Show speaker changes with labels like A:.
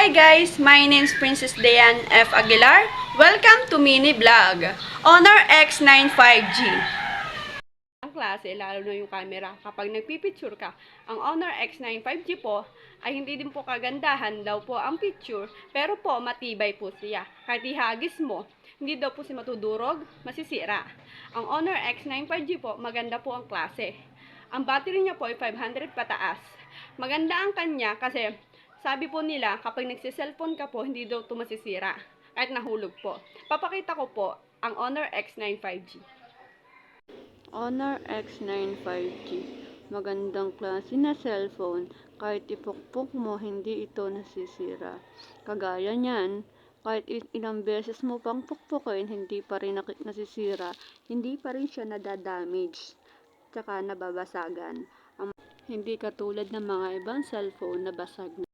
A: Hi guys, my name is Princess Dayan F. Aguilar. Welcome to mini vlog. Honor X9 5G. Ang klase, lalo na yung camera, kapag nagpipicture ka, ang Honor X9 5G po ay hindi din po kagandahan daw po ang picture, pero po matibay po siya. Kahit ihagis mo, hindi daw po siya matudurog, masisira. Ang Honor X9 5G po, maganda po ang klase. Ang battery niya po ay 500 pataas. Maganda ang kanya kasi sabi po nila, kapag nagsiselfone ka po, hindi daw ito masisira. Kahit nahulog po. Papakita ko po ang Honor X9 5G. Honor X9 5G. Magandang klase na cellphone. Kahit ipukpok mo, hindi ito nasisira. Kagaya niyan, kahit ilang beses mo pang pukpukin, hindi pa rin nasisira. Hindi pa rin siya nadadamage. Tsaka nababasagan. Hindi katulad ng mga ibang cellphone na basag na.